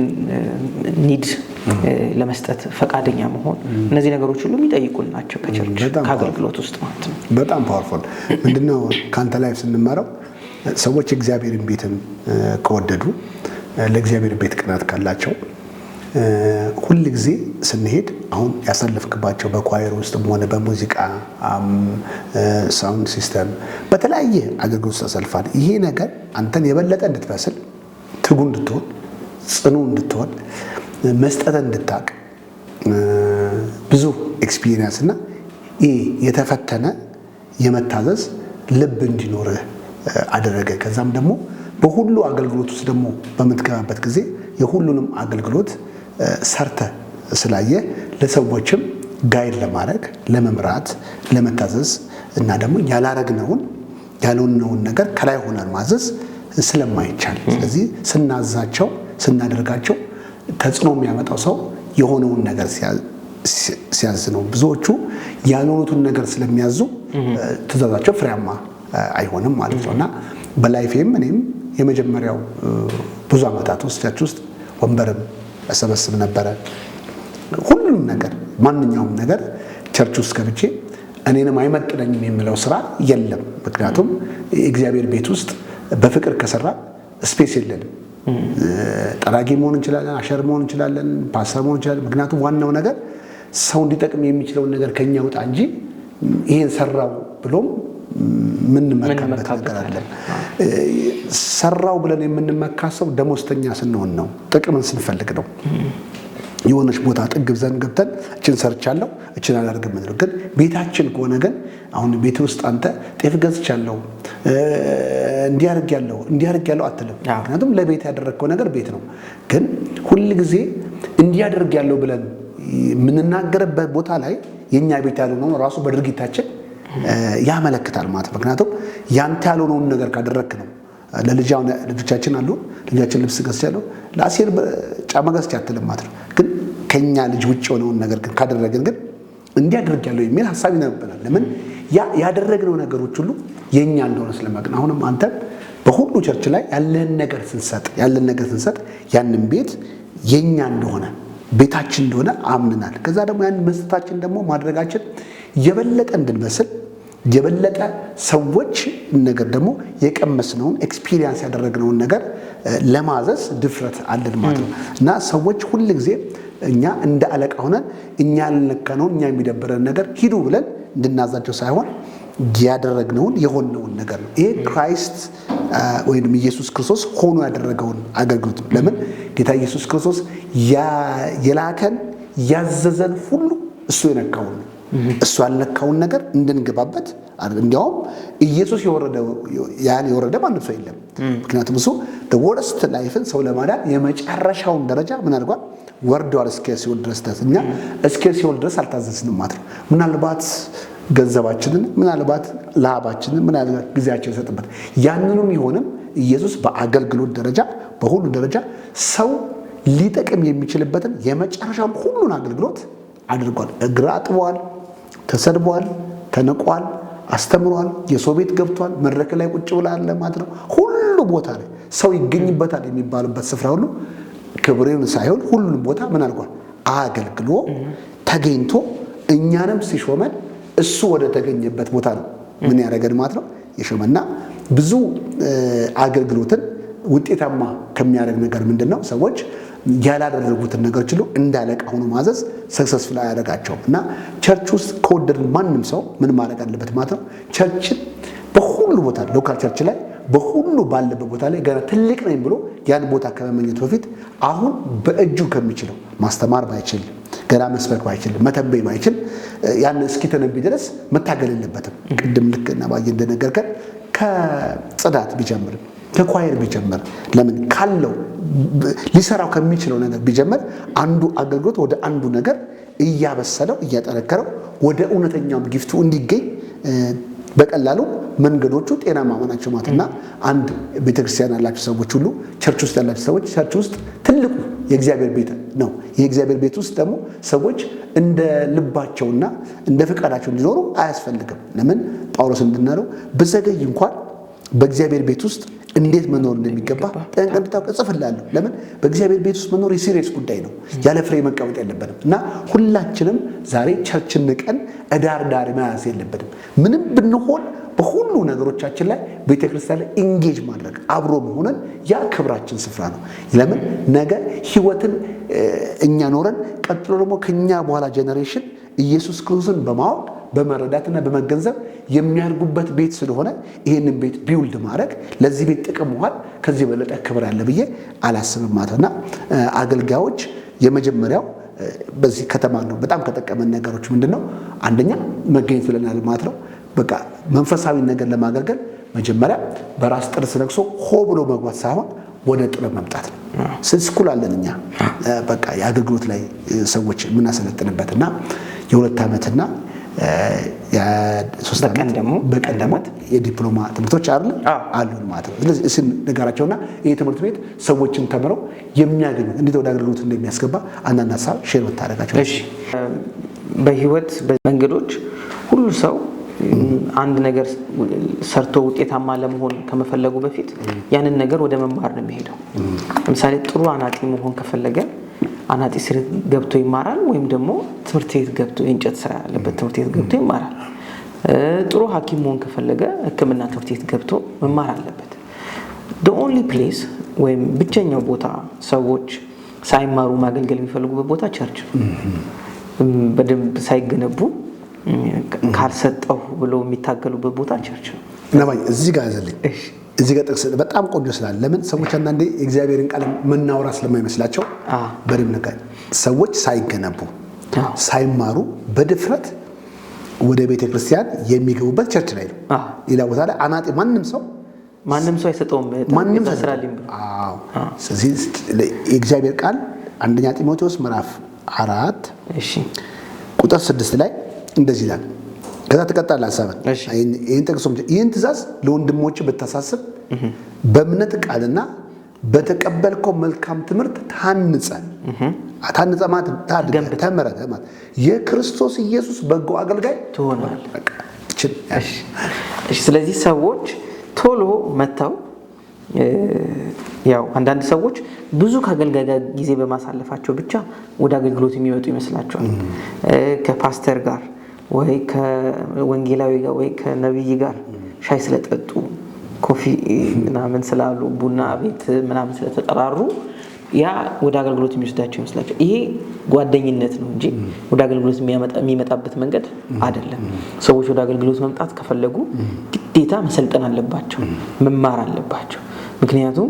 ኒድ ለመስጠት ፈቃደኛ መሆን እነዚህ ነገሮች ሁሉ የሚጠይቁን ናቸው ከቸርች ከአገልግሎት ውስጥ ማለት ነው።
በጣም ፓወርፉል ምንድነው ካንተ ላይ ስንመራው ሰዎች እግዚአብሔርን ቤትን ከወደዱ ለእግዚአብሔር ቤት ቅናት ካላቸው ሁሉ ጊዜ ስንሄድ አሁን ያሳለፍክባቸው በኳየር ውስጥም ሆነ በሙዚቃ ሳውንድ ሲስተም በተለያየ አገልግሎት ተሰልፋል። ይሄ ነገር አንተን የበለጠ እንድትበስል ትጉ እንድትሆን ጽኑ እንድትሆን መስጠት እንድታቅ ብዙ ኤክስፒሪየንስ እና የተፈተነ የመታዘዝ ልብ እንዲኖርህ አደረገ። ከዛም ደግሞ በሁሉ አገልግሎት ውስጥ ደግሞ በምትገባበት ጊዜ የሁሉንም አገልግሎት ሰርተ ስላየ ለሰዎችም ጋይድ ለማድረግ ለመምራት ለመታዘዝ እና ደግሞ ያልሆነውን ነገር ከላይ ሆነን ማዘዝ ስለማይቻል ስለዚህ ስናዛቸው ስናደርጋቸው ተጽዕኖ የሚያመጣው ሰው የሆነውን ነገር ሲያዝ ነው። ብዙዎቹ ያልሆኑትን ነገር ስለሚያዙ ትእዛዛቸው ፍሬያማ አይሆንም ማለት ነውና በላይፌም እኔም የመጀመሪያው ብዙ ዓመታት ውስጥ ወንበርም እሰበስብ ነበረ። ሁሉም ነገር ማንኛውም ነገር ቸርች ውስጥ ገብቼ እኔንም አይመጥነኝም የሚለው ስራ የለም። ምክንያቱም እግዚአብሔር ቤት ውስጥ በፍቅር ከሰራ ስፔስ የለንም። ጠራጊ መሆን እንችላለን፣ አሸር መሆን እንችላለን፣ ፓስተር መሆን እንችላለን። ምክንያቱም ዋናው ነገር ሰው እንዲጠቅም የሚችለውን ነገር ከኛ ውጣ እንጂ ይሄን ሰራው ብሎም ምን መካበት ነገር አለ። ሰራው ብለን የምንመካሰው ደሞዝተኛ ስንሆን ነው፣ ጥቅምን ስንፈልግ ነው። የሆነች ቦታ ጥግብ ዘንድ ገብተን እችን ሰርቻለሁ እችን አላደርግም ነው። ግን ቤታችን ከሆነ ግን አሁን ቤት ውስጥ አንተ ጤፍ ገዝቻለሁ እንዲያርግ ያለው አትልም። ምክንያቱም ለቤት ያደረግከው ነገር ቤት ነው። ግን ሁል ጊዜ እንዲያደርግ ያለው ብለን የምንናገርበት ቦታ ላይ የኛ ቤት ያልሆነውን ራሱ በድርጊታችን ያመለክታል ማለት ነው። ምክንያቱም ያንተ ያልሆነውን ነገር ካደረግክ ነው። ልጆቻችን አሉ፣ ልጆቻችን ልብስ ገዝቻለሁ፣ ለአሴር ጫማ ገዝቼ አትልም ማለት ነው። ግን ከኛ ልጅ ውጭ የሆነውን ነገር ግን ካደረግን ግን እንዲያደርግ ያለው የሚል ሐሳብ ይነበናል። ለምን ያደረግነው ነገሮች ሁሉ የኛ እንደሆነ ስለማግን አሁንም አንተ በሁሉ ቸርች ላይ ያለን ነገር ስንሰጥ ያንን ቤት የኛ እንደሆነ ቤታችን እንደሆነ አምነናል። ከዛ ደግሞ ያን መስጠታችን ደግሞ ማድረጋችን የበለጠ እንድንመስል የበለጠ ሰዎች ነገር ደግሞ የቀመስነውን ኤክስፒሪየንስ ያደረግነውን ነገር ለማዘዝ ድፍረት አለን ማለት ነው። እና ሰዎች ሁል ጊዜ እኛ እንደ አለቃ ሆነን እኛ ያልነካነውን እኛ የሚደብረን ነገር ሂዱ ብለን እንድናዛቸው ሳይሆን ያደረግነውን የሆነውን ነገር ነው። ይሄ ክራይስት ወይም ኢየሱስ ክርስቶስ ሆኖ ያደረገውን አገልግሎት ነው። ለምን ጌታ ኢየሱስ ክርስቶስ የላከን ያዘዘን ሁሉ እሱ የነካውን ነው። እሱ ያልነካውን ነገር እንድንገባበት እንዲያውም ኢየሱስ የወረደ ማንም ሰው የለም። ምክንያቱም እሱ ወርስት ላይፍን ሰው ለማዳን የመጨረሻውን ደረጃ ምን አድርጓል? ወርዷል እስከ ሲኦል ድረስ። እኛ እስከ ሲኦል ድረስ አልታዘዝንም ማለት ነው። ምናልባት ገንዘባችንን፣ ምናልባት ላባችንን፣ ምናልባት ጊዜያችንን ሰጥበት ያንንም ይሆንም ኢየሱስ በአገልግሎት ደረጃ በሁሉ ደረጃ ሰው ሊጠቅም የሚችልበትን የመጨረሻም ሁሉን አገልግሎት አድርጓል። እግር አጥቧል፣ ተሰድቧል፣ ተንቋል፣ አስተምሯል፣ የሰው ቤት ገብቷል፣ መድረክ ላይ ቁጭ ብሏል ማለት ነው። ሁሉ ቦታ ላይ ሰው ይገኝበታል የሚባልበት ስፍራ ሁሉ ክብሬን ሳይሆን ሁሉንም ቦታ ምን አድርጓል? አገልግሎ ተገኝቶ እኛንም ሲሾመን እሱ ወደ ተገኘበት ቦታ ነው ምን ያደረገን ማለት ነው የሾመና ብዙ አገልግሎትን ውጤታማ ከሚያደርግ ነገር ምንድነው? ሰዎች ያላደረጉትን ነገሮች ሁሉ እንዳለቃ ሆኖ ማዘዝ ሰክሰስፉል ያደርጋቸውም። እና ቸርች ውስጥ ከወደድን ማንም ሰው ምን ማድረግ አለበት ማለት ነው? ቸርችን በሁሉ ቦታ ሎካል ቸርች ላይ በሁሉ ባለበት ቦታ ላይ ገና ትልቅ ነኝ ብሎ ያን ቦታ ከመመኘቱ በፊት አሁን በእጁ ከሚችለው ማስተማር ባይችል ገና መስበክ ባይችል መተንበይ ባይችል ያን እስኪተነብይ ድረስ መታገል የለበትም። ቅድም ልክ እና ባየ እንደነገርከን ከጽዳት ቢጀምር ከኳየር ቢጀምር ለምን ካለው ሊሰራው ከሚችለው ነገር ቢጀምር አንዱ አገልግሎት ወደ አንዱ ነገር እያበሰለው እያጠነከረው ወደ እውነተኛው ጊፍቱ እንዲገኝ በቀላሉ መንገዶቹ ጤናማ መሆናቸው ማለትና አንድ ቤተክርስቲያን ያላችሁ ሰዎች ሁሉ ቸርች ውስጥ ያላችሁ ሰዎች ቸርች ውስጥ ትልቁ የእግዚአብሔር ቤት ነው። የእግዚአብሔር ቤት ውስጥ ደግሞ ሰዎች እንደ ልባቸውና እንደ ፍቃዳቸው እንዲኖሩ አያስፈልግም። ለምን ጳውሎስ እንድናለው በዘገይ እንኳን በእግዚአብሔር ቤት ውስጥ እንዴት መኖር እንደሚገባ ጠንቅቀን እንድታውቅ እጽፍልሃለሁ። ለምን በእግዚአብሔር ቤት ውስጥ መኖር የሲሪየስ ጉዳይ ነው። ያለ ፍሬ መቀመጥ የለበትም። እና ሁላችንም ዛሬ ቸርችን ንቀን ዳር መያዝ የለበትም። ምንም ብንሆን በሁሉ ነገሮቻችን ላይ ቤተክርስቲያን ላይ ኢንጌጅ ማድረግ አብሮ መሆንን ያ ክብራችን ስፍራ ነው። ለምን ነገ ህይወትን እኛ ኖረን ቀጥሎ ደግሞ ከኛ በኋላ ጄኔሬሽን ኢየሱስ ክርስቶስን በማወቅ በመረዳትና በመገንዘብ የሚያርጉበት ቤት ስለሆነ ይሄንን ቤት ቢውልድ ማድረግ ለዚህ ቤት ጥቅም መዋል ከዚህ በለጠ ክብር አለ ብዬ አላስብም ማለትና አገልጋዮች የመጀመሪያው በዚህ ከተማ ነው በጣም ከጠቀመን ነገሮች ምንድነው? አንደኛ መገኘት ብለናል ማለት ነው። በቃ መንፈሳዊ ነገር ለማገልገል መጀመሪያ በራስ ጥርስ ነክሶ ሆ ብሎ መግባት ሳይሆን ወደ ጥበብ መምጣት ነው። ስኩል አለን እኛ በቃ የአገልግሎት ላይ ሰዎች የምናሰለጥንበትና የ2 ዓመትና የ3 ዓመት ደግሞ በቀደመት የዲፕሎማ ትምህርቶች አሉን ማለት ነው። ስለዚህ እሱን ነገራቸውና ይሄ ትምህርት ቤት ሰዎችን ተምረው የሚያገኙ እንዴት ወደ አገልግሎት እንደሚያስገባ አንዳንድ ሀሳብ ሼር ብታደርጋቸው።
እሺ፣ በህይወት መንገዶች ሁሉ ሰው አንድ ነገር ሰርቶ ውጤታማ ለመሆን ከመፈለጉ በፊት ያንን ነገር ወደ መማር ነው የሚሄደው። ለምሳሌ ጥሩ አናጢ መሆን ከፈለገ አናጢ ስር ገብቶ ይማራል፣ ወይም ደግሞ ትምህርት ቤት ገብቶ የእንጨት ስራ ያለበት ትምህርት ቤት ገብቶ ይማራል። ጥሩ ሐኪም መሆን ከፈለገ ሕክምና ትምህርት ቤት ገብቶ መማር አለበት። the only place ወይም ብቸኛው ቦታ ሰዎች ሳይማሩ ማገልገል የሚፈልጉበት ቦታ ቸርች በደንብ ሳይገነቡ ካልሰጠው ብሎ የሚታገሉበት ቦታ ቸርች ነው።
ነባይ እዚህ ጋር ያዘልኝ እዚህ ጋር ጥቅስ በጣም ቆንጆ ስላለ ለምን ሰዎች አንዳንዴ የእግዚአብሔርን ቃል መናወራ ስለማይመስላቸው በደም ነገር ሰዎች ሳይገነቡ ሳይማሩ በድፍረት ወደ ቤተ ክርስቲያን የሚገቡበት ቸርች ላይ ነው። ሌላ ቦታ ላይ አናጢ ማንም ሰው
አይሰጠውም።
ማንም ተስራልኝ። አዎ ስለዚህ የእግዚአብሔር ቃል አንደኛ ጢሞቴዎስ ምዕራፍ 4
እሺ
ቁጥር 6 ላይ እንደዚህ ይላል። ከዛ ተቀጣለ ሐሳብን ይሄን ጠቅሶም ይሄን ትእዛዝ ለወንድሞች ብታሳስብ በእምነት ቃልና በተቀበልከው መልካም ትምህርት ታንጸ ማለት ተምረህ ማለት የክርስቶስ ኢየሱስ በጎ አገልጋይ
ትሆናለህ። እሺ ስለዚህ ሰዎች ቶሎ መተው ያው አንዳንድ ሰዎች ብዙ ከአገልጋይ ጋር ጊዜ በማሳለፋቸው ብቻ ወደ አገልግሎት የሚመጡ ይመስላቸዋል። ከፓስተር ጋር ወይ ከወንጌላዊ ጋር ወይ ከነብይ ጋር ሻይ ስለጠጡ ኮፊ ምናምን ስላሉ ቡና ቤት ምናምን ስለተጠራሩ ያ ወደ አገልግሎት የሚወስዳቸው ይመስላቸው። ይሄ ጓደኝነት ነው እንጂ ወደ አገልግሎት የሚመጣበት መንገድ አይደለም። ሰዎች ወደ አገልግሎት መምጣት ከፈለጉ ግዴታ መሰልጠን አለባቸው፣ መማር አለባቸው። ምክንያቱም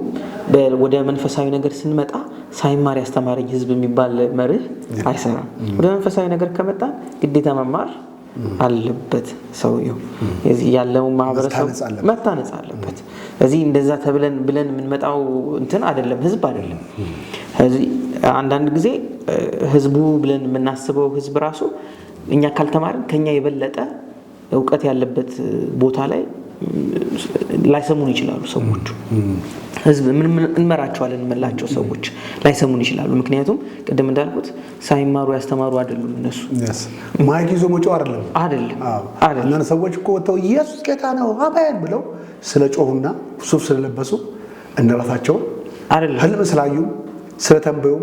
ወደ መንፈሳዊ ነገር ስንመጣ ሳይማር ያስተማረኝ ሕዝብ የሚባል መርህ አይሰራም። ወደ መንፈሳዊ ነገር ከመጣ ግዴታ መማር አለበት ሰውየው። እዚህ ያለው ማህበረሰብ መታነጽ አለበት። እዚህ እንደዛ ብለን የምንመጣው እንትን አይደለም፣ ሕዝብ አይደለም። እዚህ አንዳንድ ጊዜ ሕዝቡ ብለን የምናስበው ሕዝብ ራሱ እኛ ካልተማርን ከኛ የበለጠ እውቀት ያለበት ቦታ ላይ ላይሰሙን ይችላሉ ሰዎቹ። ህዝብ ምን እንመራቸዋለን የምላቸው ሰዎች ላይሰሙን ይችላሉ። ምክንያቱም ቅድም እንዳልኩት ሳይማሩ ያስተማሩ አይደሉም እነሱ።
ማይክ ይዞ መጮህ አይደለም። እና ሰዎች እኮ ወጥተው ኢየሱስ ጌታ ነው አሜን ብለው ስለጮሁና ሱፍ ስለለበሱ እንደራሳቸው አይደለም ህልም ስላዩ ስለተንበዩ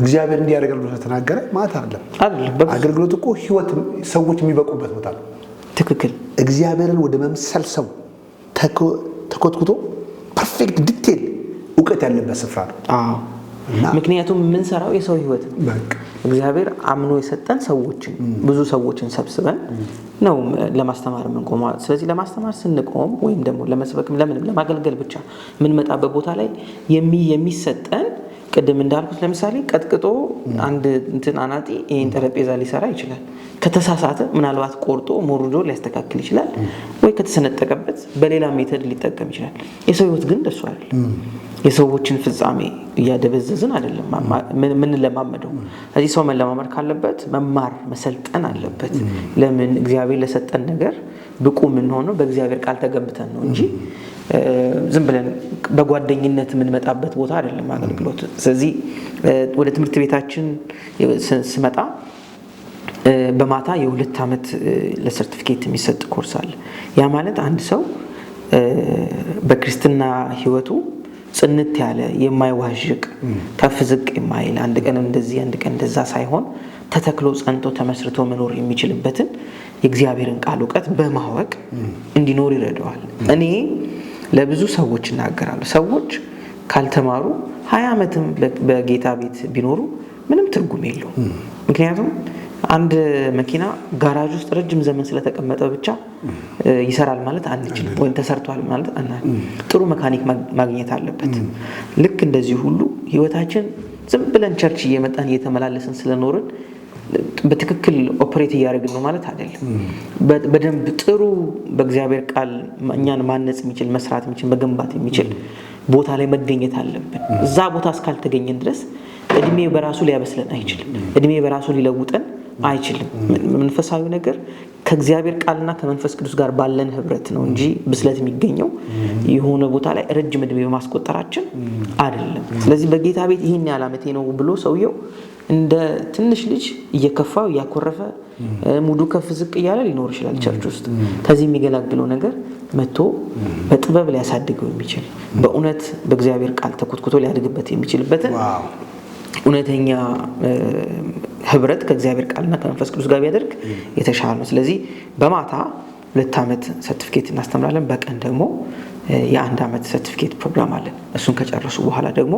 እግዚአብሔር እንዲያደርጋል ብሎ ተናገረ ማለት አይደለም። አገልግሎት እኮ ህይወት ሰዎች የሚበቁበት ቦታ ነው።
ትክክል።
እግዚአብሔርን ወደ መምሰል ሰው ተኮትኩቶ ፐርፌክት ዲቴል እውቀት ያለበት ስፍራ ነው።
ምክንያቱም የምንሰራው የሰው ህይወት እግዚአብሔር አምኖ የሰጠን ሰዎችን ብዙ ሰዎችን ሰብስበን ነው ለማስተማር የምንቆመው። ስለዚህ ለማስተማር ስንቆም ወይም ደግሞ ለመስበክም ለምንም ለማገልገል ብቻ የምንመጣበት ቦታ ላይ የሚሰጠን ቅድም እንዳልኩት ለምሳሌ ቀጥቅጦ አንድ እንትን አናጢ ይሄን ጠረጴዛ ሊሰራ ይችላል። ከተሳሳተ ምናልባት ቆርጦ ሞርዶ ሊያስተካክል ይችላል፣ ወይ ከተሰነጠቀበት በሌላ ሜተድ ሊጠቀም ይችላል። የሰው ህይወት ግን እንደሱ አይደለም። የሰዎችን ፍጻሜ እያደበዘዝን አይደለም ምን ለማመደው። እዚህ ሰው መለማመድ ካለበት መማር መሰልጠን አለበት። ለምን እግዚአብሔር ለሰጠን ነገር ብቁ ምን ሆኖ በእግዚአብሔር ቃል ተገንብተን ነው እንጂ ዝም ብለን በጓደኝነት የምንመጣበት ቦታ አይደለም አገልግሎት። ስለዚህ ወደ ትምህርት ቤታችን ስመጣ በማታ የ2 ዓመት ለሰርቲፊኬት የሚሰጥ ኮርስ አለ። ያ ማለት አንድ ሰው በክርስትና ህይወቱ ጽንት ያለ የማይዋዥቅ ከፍ ዝቅ የማይል አንድ ቀን እንደዚህ አንድ ቀን እንደዛ ሳይሆን ተተክሎ ጸንቶ ተመስርቶ መኖር የሚችልበትን የእግዚአብሔርን ቃል ዕውቀት በማወቅ እንዲኖር ይረዳዋል። እኔ ለብዙ ሰዎች እናገራለሁ። ሰዎች ካልተማሩ 20 ዓመትም በጌታ ቤት ቢኖሩ ምንም ትርጉም የለውም። ምክንያቱም አንድ መኪና ጋራጅ ውስጥ ረጅም ዘመን ስለተቀመጠ ብቻ ይሰራል ማለት አንችልም፣ ወይም ተሰርቷል ማለት ጥሩ መካኒክ ማግኘት አለበት። ልክ እንደዚህ ሁሉ ህይወታችን ዝም ብለን ቸርች እየመጣን እየተመላለስን ስለኖርን በትክክል ኦፕሬት እያደረግን ነው ማለት አይደለም። በደንብ ጥሩ በእግዚአብሔር ቃል እኛን ማነጽ የሚችል መስራት የሚችል መገንባት የሚችል ቦታ ላይ መገኘት አለብን። እዛ ቦታ እስካልተገኘን ድረስ እድሜ በራሱ ሊያበስለን አይችልም። እድሜ በራሱ ሊለውጠን አይችልም። መንፈሳዊ ነገር ከእግዚአብሔር ቃልና ከመንፈስ ቅዱስ ጋር ባለን ህብረት ነው እንጂ ብስለት የሚገኘው የሆነ ቦታ ላይ ረጅም እድሜ በማስቆጠራችን አይደለም። ስለዚህ በጌታ ቤት ይሄን ያህል ዓመቴ ነው ብሎ ሰውየው እንደ ትንሽ ልጅ እየከፋው እያኮረፈ ሙዱ ከፍ ዝቅ እያለ ሊኖር ይችላል ቸርች ውስጥ። ከዚህ የሚገላግለው ነገር መጥቶ በጥበብ ሊያሳድገው የሚችል በእውነት በእግዚአብሔር ቃል ተኮትኩቶ ሊያድግበት የሚችልበትን እውነተኛ ህብረት ከእግዚአብሔር ቃልና ከመንፈስ ቅዱስ ጋር ቢያደርግ የተሻለ ነው። ስለዚህ በማታ 2 ዓመት ሰርቲፊኬት እናስተምራለን። በቀን ደግሞ የ1 ዓመት ሰርቲፊኬት ፕሮግራም አለን። እሱን ከጨረሱ በኋላ ደግሞ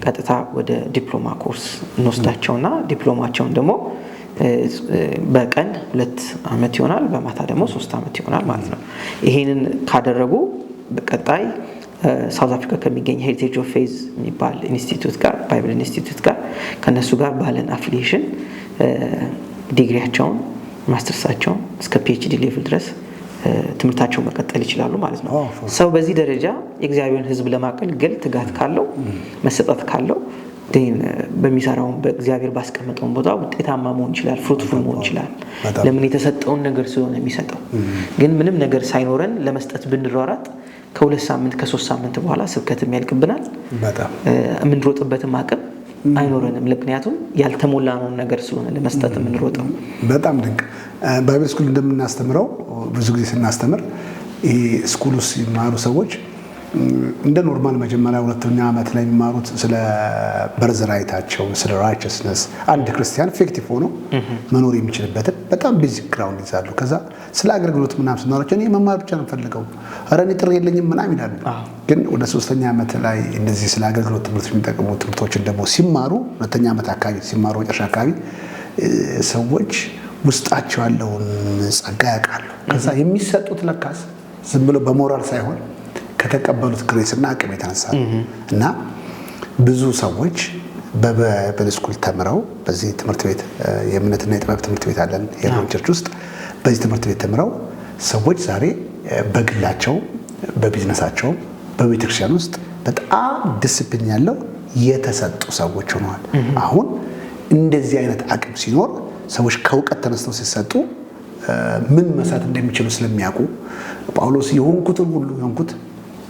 ቀጥታ ወደ ዲፕሎማ ኮርስ እንወስዳቸውና ዲፕሎማቸውን ደግሞ በቀን 2 ዓመት ይሆናል፣ በማታ ደግሞ 3 ዓመት ይሆናል ማለት ነው። ይሄንን ካደረጉ በቀጣይ ሳውዝ አፍሪካ ከሚገኝ ሄሪቴጅ ኦፍ ፌዝ የሚባል ኢንስቲትዩት ጋር ባይብል ኢንስቲትዩት ጋር ከነሱ ጋር ባለን አፊሊዬሽን ዲግሪያቸውን ማስተርሳቸውን እስከ ፒኤችዲ ሌቭል ድረስ ትምህርታቸውን መቀጠል ይችላሉ ማለት ነው። ሰው በዚህ ደረጃ የእግዚአብሔርን ሕዝብ ለማገልገል ትጋት ካለው መሰጠት ካለው በሚሰራው በእግዚአብሔር ባስቀመጠውን ቦታ ውጤታማ መሆን ይችላል፣ ፍሩትፉል መሆን ይችላል። ለምን? የተሰጠውን ነገር ስለሆነ የሚሰጠው። ግን ምንም ነገር ሳይኖረን ለመስጠት ብንሯሯጥ ከ2 ሳምንት ከ3 ሳምንት በኋላ ስብከትም ያልቅብናል፣ የምንሮጥበትም አቅም አይኖረንም። ምክንያቱም ያልተሞላነውን ነገር ስለሆነ ለመስጠት የምንሮጠው።
በጣም ድንቅ። ባይብል ስኩል እንደምናስተምረው ብዙ ጊዜ ስናስተምር ይሄ ስኩል ውስጥ የሚማሩ ሰዎች እንደ ኖርማል መጀመሪያ 2ኛ ዓመት ላይ የሚማሩት ስለ በርዝራይታቸው፣ ስለ ራይቸስነስ አንድ ክርስቲያን ኢፌክቲቭ ሆኖ መኖር የሚችልበትን በጣም ቤዚክ ግራውንድ ይዛሉ። ከዛ ስለ አገልግሎት ምናምን ስናወራቸው እኔ መማር ብቻ ነው የምፈልገው፣ ኧረ እኔ ጥሪ የለኝም ምናምን ይላሉ። ግን ወደ 3ኛ ዓመት ላይ እንደዚህ ስለ አገልግሎት ትምህርት የሚጠቅሙ ትምህርቶችን ደግሞ ሲማሩ 2ኛ ዓመት አካባቢ ሲማሩ መጨረሻ አካባቢ ሰዎች ውስጣቸው ያለውን ጸጋ ያውቃሉ። ከዛ የሚሰጡት ለካስ ዝም ብሎ በሞራል ሳይሆን ከተቀበሉት ግሬስና አቅም የተነሳ እና ብዙ ሰዎች በባይብል ስኩል ተምረው በዚህ ትምህርት ቤት የእምነትና የጥበብ ትምህርት ቤት አለን የሮን ቸርች ውስጥ። በዚህ ትምህርት ቤት ተምረው ሰዎች ዛሬ በግላቸው በቢዝነሳቸው በቤተክርስቲያን ውስጥ በጣም ዲስፕሊን ያለው የተሰጡ ሰዎች ሆነዋል። አሁን እንደዚህ አይነት አቅም ሲኖር ሰዎች ከእውቀት ተነስተው ሲሰጡ ምን መስራት እንደሚችሉ ስለሚያውቁ ጳውሎስ የሆንኩትን ሁሉ የሆንኩት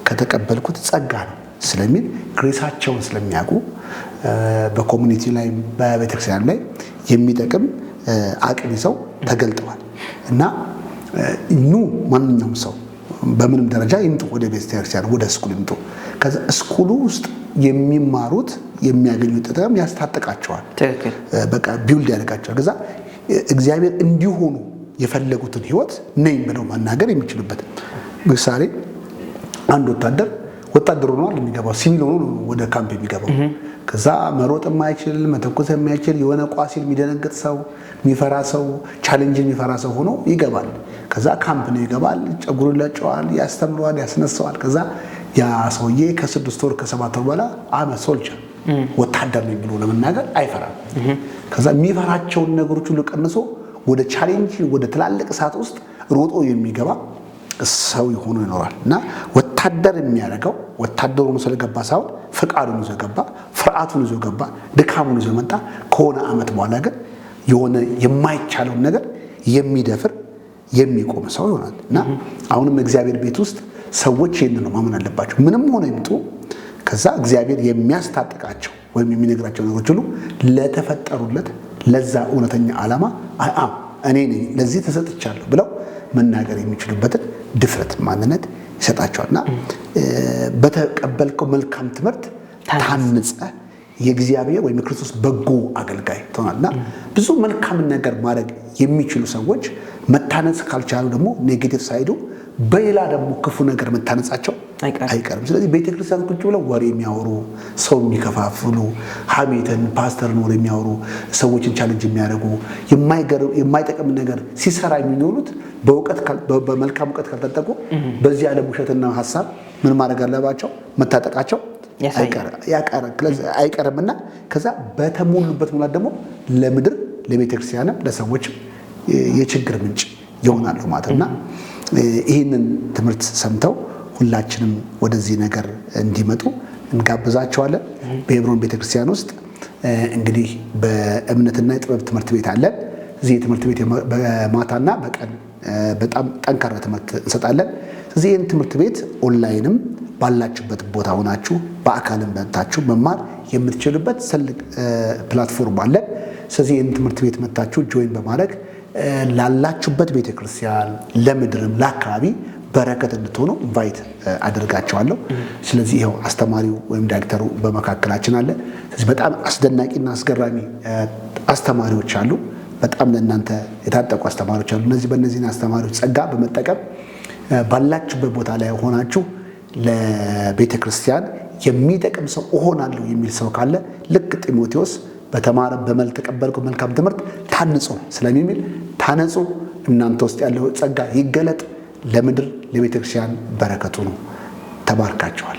ከተቀበልኩት ጸጋ ነው ስለሚል ግሬሳቸውን ስለሚያውቁ በኮሚኒቲ ላይ በቤተክርስቲያን ላይ የሚጠቅም አቅም ይዘው ተገልጠዋል። እና ማንኛውም ሰው በምንም ደረጃ ይምጡ ወደ ቤተክርስቲያን ወደ ስኩል ይምጡ። ከዛ ስኩሉ ውስጥ የሚማሩት የሚያገኙት ጥቅም ያስታጥቃቸዋል፣ በቃ ቢውልድ ያደርጋቸዋል። ከዛ እግዚአብሔር እንዲሆኑ የፈለጉትን ህይወት ነኝ ብለው መናገር የሚችሉበት። ምሳሌ አንድ ወታደር ሆኖ የሚገባው ሲቪል ሆኖ ወደ ካምፕ የሚገባው። ከዛ መሮጥ የማይችል መተኮስ የማይችል የሆነ ቋሲል የሚደነግጥ ሰው የሚፈራ ሰው ቻሌንጅን የሚፈራ ሰው ሆኖ ይገባል። ከዛ ካምፕ ነው ይገባል፣ ጸጉሩን ለጨዋል፣ ያስተምረዋል፣ ያስነሳዋል። ከዛ ያ ሰውዬ ከ6 ወር ከ7 ወር በኋላ ሶልጀር ወታደር ነው ብሎ ለመናገር አይፈራም። ከዛ የሚፈራቸውን ነገሮች ሁሉ ቀንሶ ወደ ቻሌንጅ ወደ ትላልቅ እሳት ውስጥ ሮጦ የሚገባ ሰው ሆኖ ይኖራል። እና ወታደር የሚያደርገው ወታደሩን ስለገባ ሳይሆን ፍቃዱን ይዞ ገባ፣ ፍርሃቱን ይዞ ገባ፣ ድካሙን ይዞ መጣ። ከሆነ ዓመት በኋላ ግን የሆነ የማይቻለውን ነገር የሚደፍር የሚቆም ሰው ይሆናል። እና አሁንም እግዚአብሔር ቤት ውስጥ ሰዎች ይህንን ነው ማመን አለባቸው። ምንም ሆነ ይምጡ፣ ከዛ እግዚአብሔር የሚያስታጥቃቸው ወይም የሚነግራቸው ነገሮች ሁሉ ለተፈጠሩለት ለዛ እውነተኛ ዓላማ እኔ ነኝ ለዚህ ተሰጥቻለሁ ብለው መናገር የሚችሉበትን ድፍረት ማንነት ይሰጣቸዋልና በተቀበልከው መልካም ትምህርት ታንጸ የእግዚአብሔር ወይም የክርስቶስ በጎ አገልጋይ ትሆናልና ብዙ መልካም ነገር ማድረግ የሚችሉ ሰዎች መታነጽ ካልቻሉ ደግሞ ኔጌቲቭ ሳይዱ በሌላ ደግሞ ክፉ ነገር መታነጻቸው አይቀርም። ስለዚህ ቤተክርስቲያን ቁጭ ብለው ወሬ የሚያወሩ ሰው የሚከፋፍሉ ሐሜትን ፓስተርን ወሬ የሚያወሩ ሰዎችን ቻሌንጅ የሚያደርጉ የማይጠቅም ነገር ሲሰራ የሚኖሩት በመልካም እውቀት ካልተጠቁ በዚህ ዓለም ውሸትና ሐሳብ ምን ማድረግ አለባቸው? መታጠቃቸው አይቀርምና ከዛ በተሞሉበት ሙላት ደግሞ ለምድር ለቤተክርስቲያንም ለሰዎችም የችግር ምንጭ ይሆናሉ ማለትና ይህንን ትምህርት ሰምተው ሁላችንም ወደዚህ ነገር እንዲመጡ እንጋብዛቸዋለን። በሄብሮን ቤተክርስቲያን ውስጥ እንግዲህ በእምነትና የጥበብ ትምህርት ቤት አለን። እዚህ ትምህርት ቤት በማታና በቀን በጣም ጠንካራ ትምህርት እንሰጣለን። እዚህ ይህን ትምህርት ቤት ኦንላይንም ባላችሁበት ቦታ ሆናችሁ በአካልም መጥታችሁ መማር የምትችሉበት ትልቅ ፕላትፎርም አለን። ስለዚህ ይህን ትምህርት ቤት መጥታችሁ ጆይን በማድረግ ላላችሁበት ቤተክርስቲያን ለምድርም ለአካባቢ በረከት እንድትሆኑ ኢንቫይት አድርጋቸዋለሁ። ስለዚህ ይኸው አስተማሪው ወይም ዳይሬክተሩ በመካከላችን አለ። ስለዚህ በጣም አስደናቂና አስገራሚ አስተማሪዎች አሉ። በጣም ለእናንተ የታጠቁ አስተማሪዎች አሉ። በእነዚህ አስተማሪዎች ጸጋ በመጠቀም ባላችሁበት ቦታ ላይ ሆናችሁ ለቤተክርስቲያን የሚጠቅም ሰው እሆናለሁ የሚል ሰው ካለ ልክ ጢሞቴዎስ በተማረ በመልተቀበልከው መልካም ትምህርት ታንጹ ስለሚል ታነጹ፣ እናንተ ውስጥ ያለው ጸጋ ይገለጥ፣ ለምድር ለቤተክርስቲያን በረከቱ ነው። ተባርካችኋል።